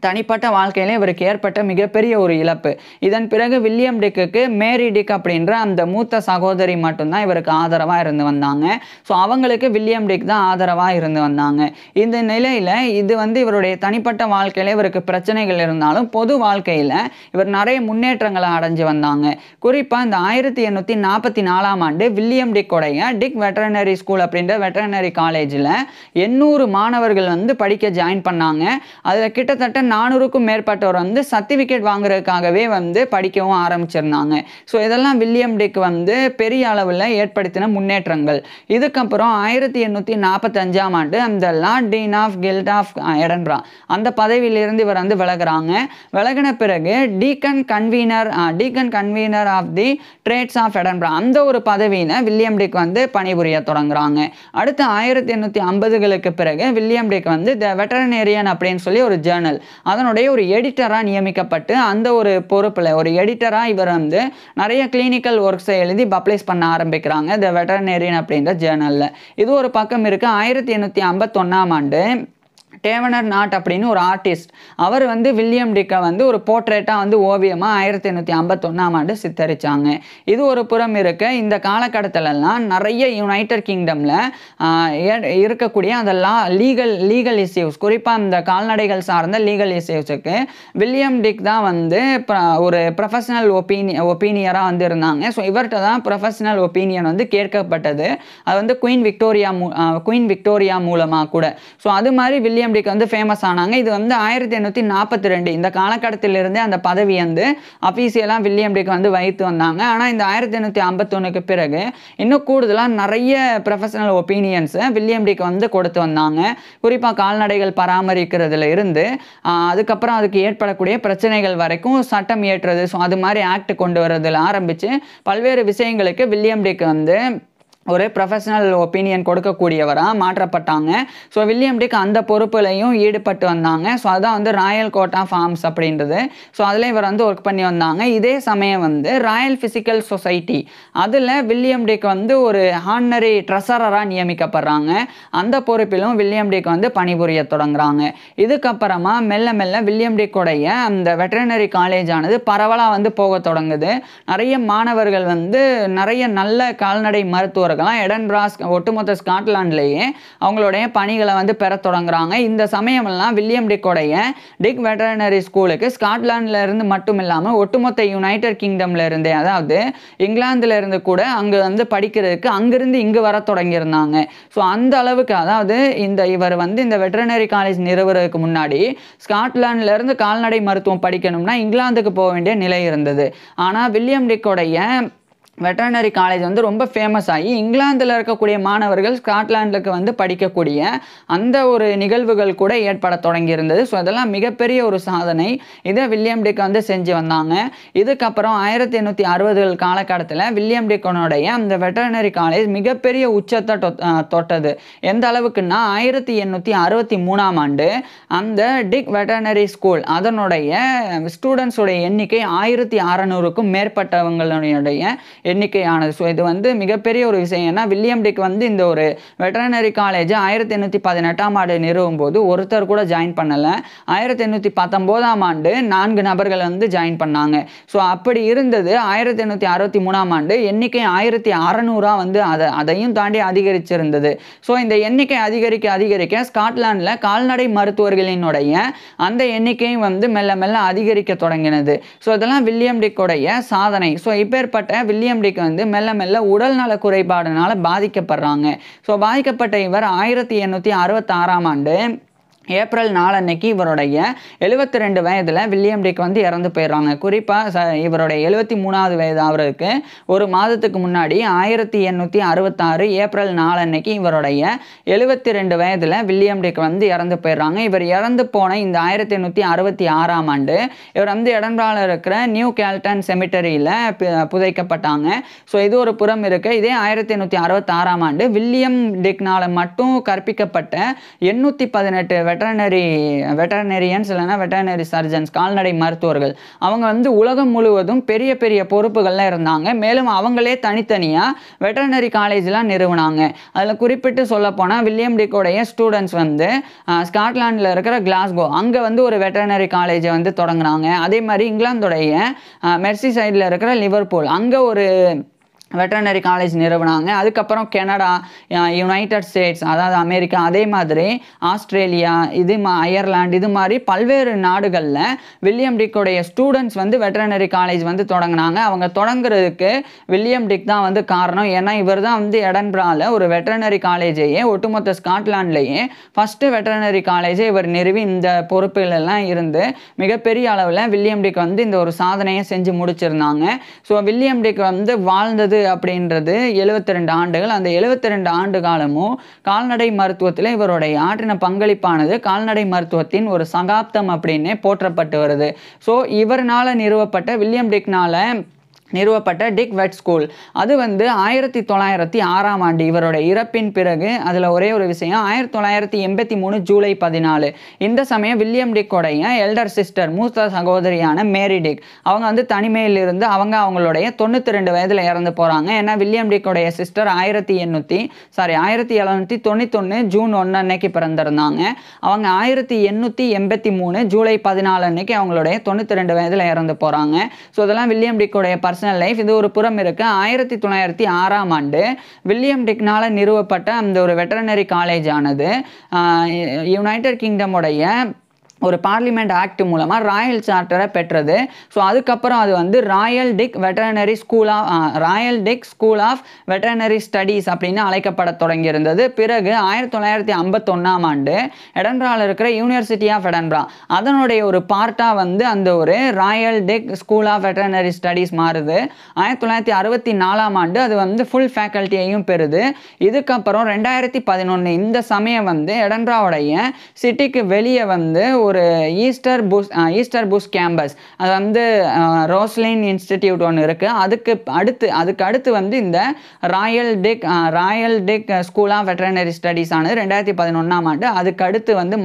தனிப்பட்ட வாழ்க்கையிலே இவருக்கு ஏற்பட்ட மிகப்பெரிய ஒரு இழப்பு. இதன் பிறகு வில்லியம் டிக்குக்கு மேரி டிக் அப்படின்ற அந்த மூத்த சகோதரி மட்டும்தான் இவருக்கு ஆதரவாக இருந்து வந்தாங்க. ஸோ அவங்களுக்கு வில்லியம் டிக் தான் ஆதரவாக இருந்து வந்தாங்க. இந்த நிலையில் இது வந்து இவருடைய தனிப்பட்ட வாழ்க்கையில இவருக்கு பிரச்சனைகள் இருந்தாலும் பொது வாழ்க்கையில் இவர் நிறைய முன்னேற்றங்களை அடைஞ்சு வந்தாங்க. குறிப்பாக இந்த 1844ஆம் ஆண்டு வில்லியம் டிக்கோடைய டிக் வெட்டர்னரி ஸ்கூல் அப்படின்ற வெட்டர்னரி காலேஜில் 800 மாணவர்கள் வந்து படிக்க ஜாயின் பண்ணாங்க. அதில் கிட்டத்தட்ட 400க்கும் மேற்பட்டவர் வந்து சர்டிஃபிகேட் வாங்குறதுக்காகவே வந்து படிக்கவும் ஆரம்பிச்சிருந்தாங்க. ஸோ இதெல்லாம் வில்லியம் டிக் வந்து பெரிய அளவில் ஏற்படுத்தின முன்னேற்றங்கள். இதுக்கப்புறம் 1845ஆம் ஆண்டு அந்த lord dean of guild of Edinburgh அந்த பதவியிலிருந்து இவர் வந்து விலகுறாங்க. விலகின பிறகு deacon convener of the trades of Edinburgh அந்த ஒரு பதவியில் வில்லியம் டிக் வந்து பணிபுரிய தொடங்குறாங்க. அடுத்து 1850களுக்கு பிறகு வில்லியம் டிக் வந்து த வெட்டர்னேரியன் அப்படின்னு சொல்லி ஒரு ஜேர்னல் அதனுடைய ஒரு எடிட்டராக நியமிக்கப்பட்டு அந்த ஒரு பொறுப்பில் ஒரு எடிட்டராக இவர் வந்து நிறைய கிளினிக்கல் ஒர்க்ஸை எழுதி பப்ளிஷ் பண்ண ஆரம்பிக்கிறாங்க த வெட்டர்னேரியன் அப்படின்ற ஜேர்னலில். இது ஒரு பக்கம் இருக்குது. 1851ஆம் ஆண்டு டேவனர் நாட் அப்படின்னு ஒரு ஆர்டிஸ்ட் அவர் வந்து வில்லியம் டிக்கை வந்து ஒரு போர்ட்ரேட்டாக வந்து ஓவியமாக 1851ஆம் ஆண்டு சித்தரித்தாங்க. இது ஒரு புறம் இருக்க, இந்த காலகட்டத்திலலாம் நிறைய யுனைடெட் கிங்டமில் இருக்கக்கூடிய அந்த லீகல் இஷ்யூஸ், குறிப்பாக இந்த கால்நடைகள் சார்ந்த லீகல் இஷ்யூஸுக்கு வில்லியம் டிக் தான் வந்து ஒரு ப்ரொஃபஷனல் ஒப்பீனியராக வந்து இருந்தாங்க. ஸோ இவர்கிட்ட தான் ப்ரொஃபஷனல் ஒப்பீனியன் வந்து கேட்கப்பட்டது. அது வந்து குயின் விக்டோரியா மூலமாக கூட. ஸோ அது மாதிரி வில்லியம் டிக் வந்து ஃபேமஸ் ஆனாங்க. இது வந்து 1842 இந்த காலகட்டத்திலிருந்தே அந்த பதவி வந்து அஃபீஷியலாக வில்லியம் டிக் வந்து வைத்து வந்தாங்க. ஆனால் இந்த 1851க்கு பிறகு இன்னும் கூடுதலாக நிறைய ப்ரொஃபஷனல் ஒப்பீனியன்ஸை வில்லியம் டிக் வந்து கொடுத்து வந்தாங்க. குறிப்பாக கால்நடைகள் பராமரிக்கிறதுல இருந்து அதுக்கப்புறம் அதுக்கு ஏற்படக்கூடிய பிரச்சனைகள் வரைக்கும் சட்டம் இயற்றுறது, ஸோ அது மாதிரி ஆக்ட் கொண்டு வரதுல ஆரம்பித்து பல்வேறு விஷயங்களுக்கு வில்லியம் டிக் வந்து ஒரு ப்ரொஃபஷனல் ஒப்பீனியன் கொடுக்கக்கூடியவராக மாற்றப்பட்டாங்க. ஸோ வில்லியம் டிக் அந்த பொறுப்புலையும் ஈடுபட்டு வந்தாங்க. ஸோ அதுதான் வந்து ராயல் கோர்ட் ஆஃப் ஆர்ம்ஸ் அப்படின்றது. ஸோ அதில் இவர் வந்து ஒர்க் பண்ணி வந்தாங்க. இதே சமயம் வந்து ராயல் ஃபிசிக்கல் சொசைட்டி அதில் வில்லியம் டிக் வந்து ஒரு ஹானரி ட்ரெஸரராக நியமிக்கப்படுறாங்க. அந்த பொறுப்பிலும் வில்லியம் டிக் வந்து பணிபுரிய தொடங்குறாங்க. இதுக்கப்புறமா மெல்ல மெல்ல வில்லியம் டிக்கோடைய அந்த வெட்டர்னரி காலேஜ் ஆனது பரவலாக வந்து போக தொடங்குது. நிறைய மாணவர்கள் வந்து நிறைய நல்ல கால்நடை மருத்துவர்கள் எடன்பரா ஒட்டுமொத்த ஸ்காட்லாண்ட்லேயே அவங்களுடைய பணிகளை வந்து பெற தொடங்குறாங்க. இந்த சமயமெல்லாம் வில்லியம் டிக்கோடைய டிக் வெட்டர்னரி ஸ்கூலுக்கு ஸ்காட்லாண்டில் இருந்து மட்டும் இல்லாமல் ஒட்டுமொத்த யுனைடெட் கிங்டம்ல இருந்தே, அதாவது இங்கிலாந்துல இருந்து கூட அங்கே வந்து படிக்கிறதுக்கு அங்கிருந்து இங்கு வர தொடங்கியிருந்தாங்க. ஸோ அந்த அளவுக்கு, அதாவது இவர் வந்து இந்த வெட்டர்னரி காலேஜ் நிறுவுறதுக்கு முன்னாடி ஸ்காட்லாண்டில் இருந்து கால்நடை மருத்துவம் படிக்கணும்னா இங்கிலாந்துக்கு போக வேண்டிய நிலை இருந்தது. ஆனால் வில்லியம் டிக்கோடைய வெட்டர்னரி காலேஜ் வந்து ரொம்ப ஃபேமஸ் ஆகி இங்கிலாந்தில் இருக்கக்கூடிய மாணவர்கள் ஸ்காட்லாண்டுக்கு வந்து படிக்கக்கூடிய அந்த ஒரு நிகழ்வுகள் கூட ஏற்பட தொடங்கியிருந்தது. ஸோ அதெல்லாம் மிகப்பெரிய ஒரு சாதனை. இதை வில்லியம் டிக் வந்து செஞ்சு வந்தாங்க. இதுக்கப்புறம் 1860 காலகட்டத்தில் வில்லியம் டிக்கனுடைய அந்த வெட்டர்னரி காலேஜ் மிகப்பெரிய உச்சத்தை தொட்டது. எந்த அளவுக்குன்னா 1863ஆம் ஆண்டு அந்த டிக் வெட்டர்னரி ஸ்கூல் அதனுடைய ஸ்டூடெண்ட்ஸுடைய எண்ணிக்கை 1600க்கும் மேற்பட்டவங்களுடைய எண்ணிக்கையானது. ஸோ இது வந்து மிகப்பெரிய ஒரு விஷயம். ஏன்னா வில்லியம் டிக் வந்து இந்த ஒரு வெட்டர்னரி காலேஜ் 1818ஆம் ஆண்டு நிறுவும் போது ஒருத்தர் கூட ஜாயின் பண்ணலை. 1819ஆம் ஆண்டு 4 நபர்கள் வந்து ஜாயின் பண்ணாங்க. ஸோ அப்படி இருந்தது. 1863ஆம் ஆண்டு எண்ணிக்கை 1600 வந்து அதையும் தாண்டி அதிகரிச்சிருந்தது. ஸோ இந்த எண்ணிக்கை அதிகரிக்க ஸ்காட்லாண்டில் கால்நடை மருத்துவர்களினுடைய அந்த எண்ணிக்கையும் வந்து மெல்ல மெல்ல அதிகரிக்க தொடங்கினது. ஸோ இதெல்லாம் வில்லியம் டிக்குடைய சாதனை. ஸோ இப்பேற்பட்ட வில்லியம் டிக் வந்து மெல்ல மெல்ல உடல் நல குறைபாடுனால பாதிக்கப்படுறாங்க. ஸோ பாதிக்கப்பட்ட இவர் 1866ஆம் ஆண்டு ஏப்ரல் 4 அன்னைக்கு இவருடைய 72 வயதில் வில்லியம் டிக் வந்து இறந்து போயிடுறாங்க. குறிப்பாக இவருடைய 73வது வயது அவருக்கு ஒரு மாதத்துக்கு முன்னாடி 1866 ஏப்ரல் 4 அன்னைக்கு இவருடைய 72 வயதில் வில்லியம் டிக் வந்து இறந்து போயிடுறாங்க. இவர் இறந்து போன இந்த 1866ஆம் ஆண்டு இவர் வந்து எடன்பிராவில் இருக்கிற நியூ கேல்டன் செமிட்டரியில் புதைக்கப்பட்டாங்க. ஸோ இது ஒரு புறம் இருக்கு. இதே 1866ஆம் ஆண்டு வில்லியம் டிக்னால் மட்டும் கற்பிக்கப்பட்ட 818 வெட்டர்னரியன்ஸ் இல்லைனா வெட்டர்னரி சர்ஜன்ஸ் கால்நடை மருத்துவர்கள் அவங்க வந்து உலகம் முழுவதும் பெரிய பெரிய பொறுப்புகள்லாம் இருந்தாங்க. மேலும் அவங்களே தனித்தனியாக வெட்டர்னரி காலேஜ்லாம் நிறுவனாங்க. அதில் குறிப்பிட்டு சொல்ல போனால் வில்லியம் டிக்கோடைய ஸ்டூடெண்ட்ஸ் வந்து ஸ்காட்லாண்டில் இருக்கிற கிளாஸ்கோ அங்கே வந்து ஒரு வெட்டர்னரி காலேஜை வந்து தொடங்கினாங்க. அதே மாதிரி இங்கிலாந்துடைய மெர்சி சைடில் இருக்கிற லிவர்பூல் அங்கே ஒரு வெட்டர்னரி காலேஜ் நிறுவனாங்க. அதுக்கப்புறம் கனடா, யுனைடெட் ஸ்டேட்ஸ் அதாவது அமெரிக்கா, அதே மாதிரி ஆஸ்திரேலியா, அயர்லாந்து, இது மாதிரி பல்வேறு நாடுகளில் வில்லியம் டிக்கோடைய ஸ்டூடெண்ட்ஸ் வந்து வெட்டர்னரி காலேஜ் வந்து தொடங்கினாங்க. அவங்க தொடங்குறதுக்கு வில்லியம் டிக் தான் வந்து காரணம். ஏன்னா இவர் தான் வந்து எடன்பிராவில் ஒரு வெட்டர்னரி காலேஜையே ஒட்டுமொத்த ஸ்காட்லாண்ட்லேயே ஃபஸ்ட்டு வெட்டர்னரி காலேஜை இவர் நிறுவி இந்த பொறுப்புகளெல்லாம் இருந்து மிகப்பெரிய அளவில் வில்லியம் டிக் வந்து இந்த ஒரு சாதனையை செஞ்சு முடிச்சிருந்தாங்க. ஸோ வில்லியம் டிக் வந்து வாழ்ந்தது அப்படின்றது 72 ஆண்டுகள். அந்த 72 ஆண்டு காலமும் கால்நடை மருத்துவத்தில் இவருடைய ஆற்றின பங்களிப்பானது கால்நடை மருத்துவத்தின் ஒரு சகாப்தம் அப்படின்னே போற்றப்பட்டு வருது. ஸோ இவர்னால நிறுவப்பட்ட வில்லியம் டிக்னால நிறுவப்பட்ட டிக் வெட் ஸ்கூல் அது வந்து 1906ஆம் ஆண்டு இவருடைய இறப்பின் பிறகு அதில் ஒரே ஒரு விஷயம் 1983 ஜூலை 14 இந்த சமயம் வில்லியம் டிக்கோடைய எல்டர் சிஸ்டர் மூத்த சகோதரியான மேரி டிக் அவங்க வந்து தனிமையில் இருந்து அவங்களுடைய 92 வயதில் இறந்து போகிறாங்க. ஏன்னா வில்லியம் டிக்கோடைய சிஸ்டர் 1791 ஜூன் 1 அன்னைக்கு பிறந்திருந்தாங்க. அவங்க 1883 ஜூலை 14 அன்னைக்கு அவங்களுடைய 92 வயதில் இறந்து போகிறாங்க. ஸோ இதெல்லாம் வில்லியம் டிக்கோடைய பர்சனல் லைஃப். இது ஒரு புறம் இருக்கு. 1906ஆம் ஆண்டு வில்லியம் டிக்னால நிறுவப்பட்ட அந்த ஒரு வெட்டர்னரி காலேஜ் ஆனது யுனைடெட் கிங்டமுடைய ஒரு பார்லிமெண்ட் ஆக்ட் மூலமாக ராயல் சார்ட்டரை பெற்றது. ஸோ அதுக்கப்புறம் அது வந்து royal Dick school of veterinary studies அப்படின்னு அழைக்கப்பட தொடங்கியிருந்தது. பிறகு 1951ஆம் ஆண்டு எடன்பிராவில் இருக்கிற யூனிவர்சிட்டி ஆஃப் எடன்பிரா அதனுடைய ஒரு பார்ட்டாக வந்து அந்த ஒரு royal Dick school of veterinary studies மாறுது. 1964ஆம் ஆண்டு அது வந்து ஃபுல் ஃபேக்கல்ட்டியையும் பெறுது. இதுக்கப்புறம் 2011 இந்த சமயம் வந்து எடன்பிராவுடைய சிட்டிக்கு வெளியே வந்து ஒரு ஈஸ்டர் புஷ் கேம்பஸ் அது வந்து ரோஸ்லின் இன்ஸ்டிடியூட் ஒன்று இருக்குது. அதுக்கு அடுத்து வந்து இந்த royal Dick school of veterinary studies ஆனது 2011ஆம் ஆண்டு அதுக்கு அடுத்து வந்து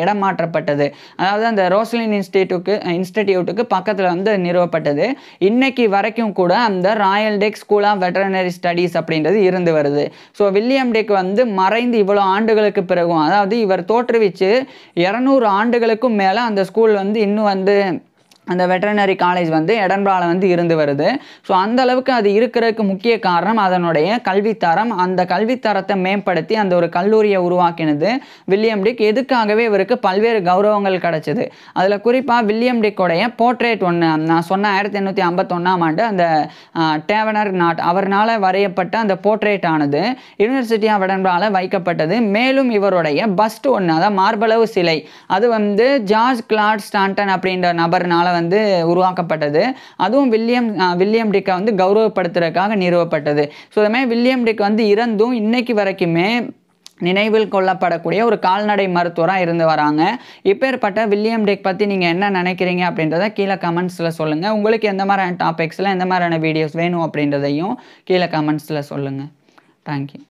இடம் மாற்றப்பட்டது. அதாவது அந்த ரோஸ்லின் இன்ஸ்டிடியூட்டுக்கு பக்கத்தில் வந்து நிறுவப்பட்டது. இன்னைக்கு வரைக்கும் கூட அந்த royal Dick school of veterinary studies அப்படின்றது இருந்து வருது. ஸோ வில்லியம் டிக் வந்து மறைந்து இவ்வளோ ஆண்டுகளுக்கு பிறகும் அதாவது இவர் தோற்றுவிச்சு 200 ஆண்டுகளுக்கும் மேலே அந்த ஸ்கூல் வந்து இன்னும் வந்து அந்த வெட்டர்னரி காலேஜ் வந்து எடன்பிராவில் வந்து இருந்து வருது. ஸோ அந்த அளவுக்கு அது இருக்கிறதுக்கு முக்கிய காரணம் அதனுடைய கல்வித்தரம். அந்த கல்வித்தரத்தை மேம்படுத்தி அந்த ஒரு கல்லூரியை உருவாக்கினது வில்லியம் டிக். எதுக்காகவே இவருக்கு பல்வேறு கௌரவங்கள் கிடைச்சது. அதில் குறிப்பாக வில்லியம் டிக்கோடைய போர்ட்ரேட் ஒன்று நான் சொன்ன 1851ஆம் ஆண்டு அந்த டேவனர் நாட் அவர்னால் வரையப்பட்ட அந்த போர்ட்ரேட் ஆனது யூனிவர்சிட்டி ஆஃப் எடன்பிராவில் வைக்கப்பட்டது. மேலும் இவருடைய பஸ்ட் ஒன்று அதாவது மார்பளவு சிலை அது வந்து ஜார்ஜ் கிளாட் ஸ்டான்டன் அப்படின்ற நபர்னால வந்து உருவாக்கப்பட்டது. அதுவும் வில்லியம் டிக்கை வந்து கௌரவப்படுத்துறதுக்காக நிறுவப்பட்டது. ஸோ இதுமாதிரி வில்லியம் டிக் வந்து இறந்தும் இன்னைக்கு வரைக்குமே நினைவில் கொள்ளப்படக்கூடிய ஒரு கால்நடை மருத்துவராக இருந்து வராங்க. இப்பேற்பட்ட வில்லியம் டிக் பற்றி நீங்கள் என்ன நினைக்கிறீங்க அப்படின்றத கீழே கமெண்ட்ஸில் சொல்லுங்கள். உங்களுக்கு எந்த மாதிரியான டாபிக்ஸில் எந்த மாதிரியான வீடியோஸ் வேணும் அப்படின்றதையும் கீழே கமெண்ட்ஸில் சொல்லுங்கள். தேங்க்யூ.